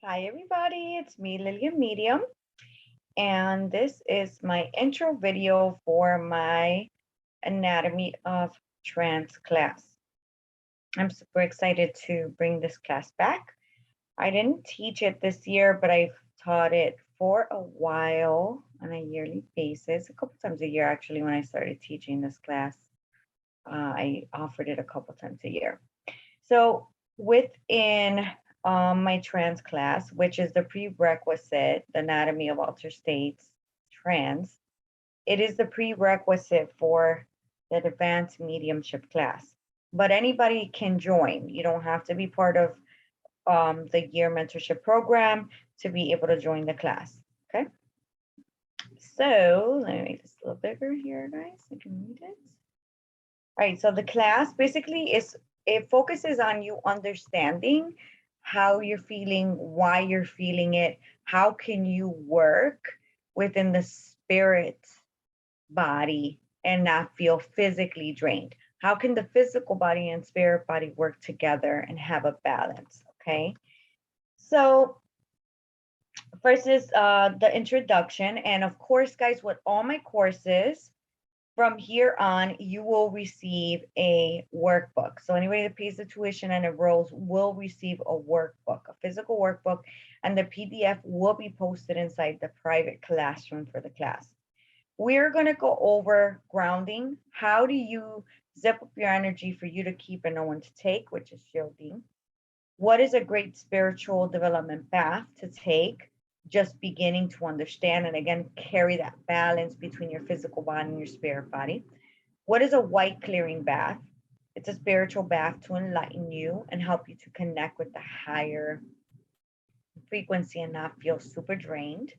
Hi, everybody. It's me, Lillian Medium, and this is my intro video for my Anatomy of Trance class. I'm super excited to bring this class back. I didn't teach it this year, but I've taught it for a while on a yearly basis, a couple times a year actually. When I started teaching this class, I offered it a couple times a year. So within my trance class, which is the prerequisite, the anatomy of altered states, trance, it is the prerequisite for the advanced mediumship class. But anybody can join. You don't have to be part of the year mentorship program to be able to join the class. Okay. So let me make this a little bigger here, guys. I can read it. All right, so the class basically it focuses on you understanding how you're feeling, why you're feeling it, how can you work within the spirit body and not feel physically drained. How can the physical body and spirit body work together and have a balance? Okay. So first is the introduction. And of course, guys, with all my courses, from here on, you will receive a workbook. So anybody that pays the tuition and enrolls will receive a workbook, a physical workbook, and the PDF will be posted inside the private classroom for the class. We're going to go over grounding. How do you zip up your energy for you to keep and no one to take, which is shielding? What is a great spiritual development path to take? Just beginning to understand and again carry that balance between your physical body and your spirit body. What is a white clearing bath? It's a spiritual bath to enlighten you and help you to connect with the higher frequency and not feel super drained.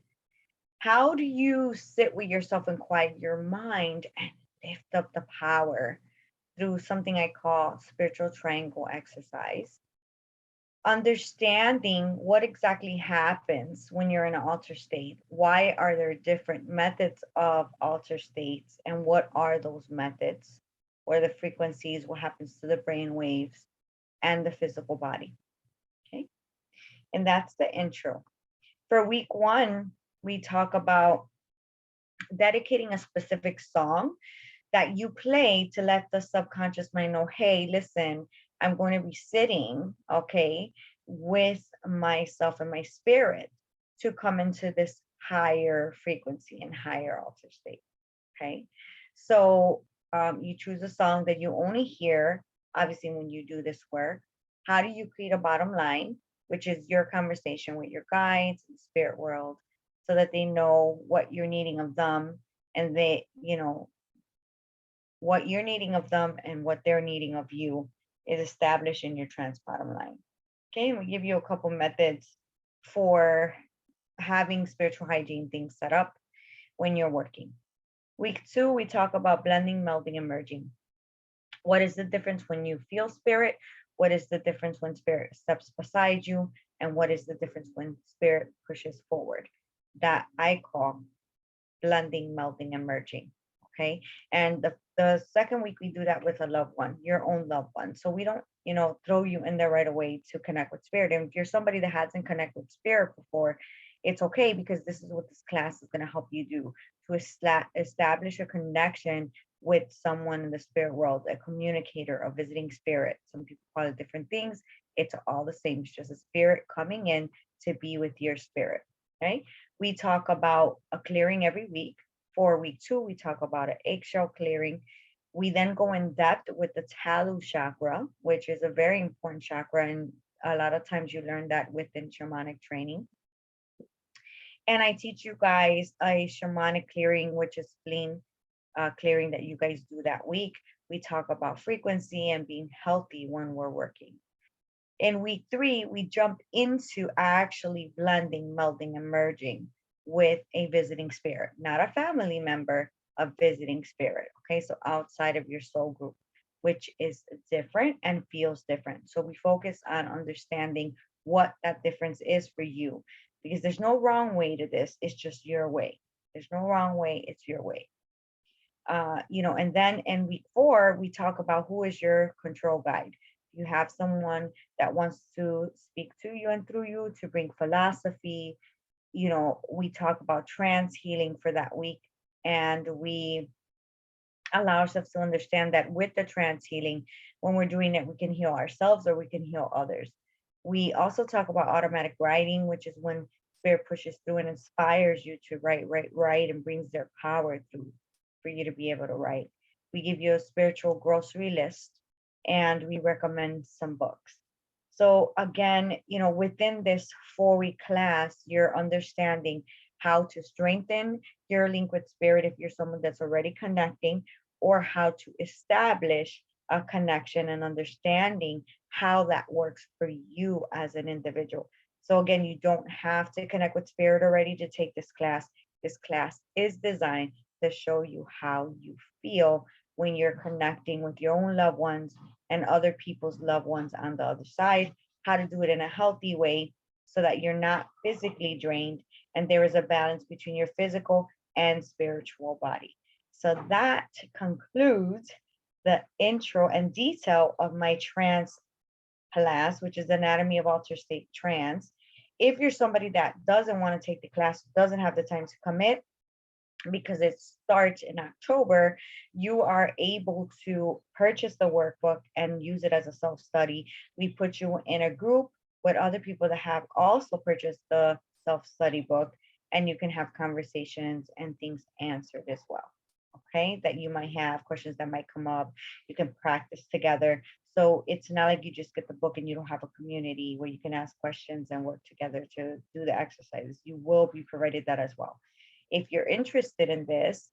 How do you sit with yourself and quiet your mind and lift up the power through something I call spiritual triangle exercise? Understanding what exactly happens when you're in an alter state. Why are there different methods of alter states? And what are those methods? Or the frequencies, what happens to the brain waves and the physical body? Okay. And that's the intro. For week one, we talk about dedicating a specific song that you play to let the subconscious mind know, hey, listen, I'm going to be sitting, okay, with myself and my spirit to come into this higher frequency and higher alter state. Okay. So you choose a song that you only hear, obviously, when you do this work. How do you create a bottom line, which is your conversation with your guides and spirit world, so that they know what you're needing of them and they, what you're needing of them and what they're needing of you is established in your trans bottom line. Okay, and we give you a couple methods for having spiritual hygiene things set up when you're working. Week two, we talk about blending, melding, and merging. What is the difference when you feel spirit? What is the difference when spirit steps beside you? And what is the difference when spirit pushes forward? That I call blending, melding, and merging. Okay. And the second week we do that with a loved one, your own loved one. So we don't, throw you in there right away to connect with spirit. And if you're somebody that hasn't connected with spirit before, it's okay because this is what this class is going to help you do to establish a connection with someone in the spirit world, a communicator, a visiting spirit. Some people call it different things. It's all the same. It's just a spirit coming in to be with your spirit. Okay. We talk about a clearing every week. For week two, we talk about an eggshell clearing. We then go in depth with the Talu chakra, which is a very important chakra. And a lot of times you learn that within shamanic training. And I teach you guys a shamanic clearing, which is spleen clearing that you guys do that week. We talk about frequency and being healthy when we're working. In week three, we jump into actually blending, melding, and merging with a visiting spirit, not a family member, a visiting spirit. Okay, so outside of your soul group, which is different and feels different. So we focus on understanding what that difference is for you, because there's no wrong way to this, it's just your way. There's no wrong way, it's your way. And then in week four, we talk about who is your control guide. you have someone that wants to speak to you and through you to bring philosophy, we talk about trance healing for that week. And we allow ourselves to understand that with the trance healing, when we're doing it, we can heal ourselves or we can heal others. We also talk about automatic writing, which is when spirit pushes through and inspires you to write, and brings their power through for you to be able to write. We give you a spiritual grocery list and we recommend some books. So again, within this 4-week class, you're understanding how to strengthen your link with spirit if you're someone that's already connecting, or how to establish a connection and understanding how that works for you as an individual. So again, you don't have to connect with spirit already to take this class. This class is designed to show you how you feel when you're connecting with your own loved ones and other people's loved ones on the other side, how to do it in a healthy way so that you're not physically drained and there is a balance between your physical and spiritual body. So that concludes the intro and detail of my trance class, which is Anatomy of Altered State Trance. If you're somebody that doesn't want to take the class, doesn't have the time to commit, because it starts in October, you are able to purchase the workbook and use it as a self-study. We put you in a group with other people that have also purchased the self-study book, and you can have conversations and things answered as well. Okay, that you might have questions that might come up. You can practice together. So it's not like you just get the book and you don't have a community where you can ask questions and work together to do the exercises. You will be provided that as well. If you're interested in this,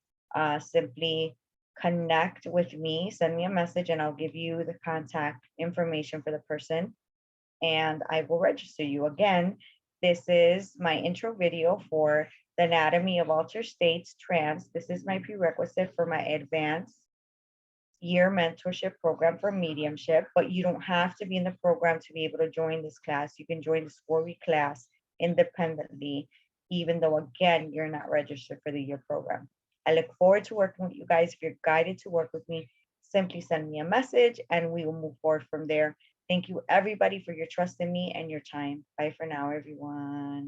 simply connect with me, send me a message, and I'll give you the contact information for the person and I will register you. Again, this is my intro video for the Anatomy of Altered States Trance. This is my prerequisite for my advanced year mentorship program for mediumship, but you don't have to be in the program to be able to join this class. You can join this 4-week class independently, even though, again, you're not registered for the year program. I look forward to working with you guys. If you're guided to work with me, simply send me a message and we will move forward from there. Thank you, everybody, for your trust in me and your time. Bye for now, everyone.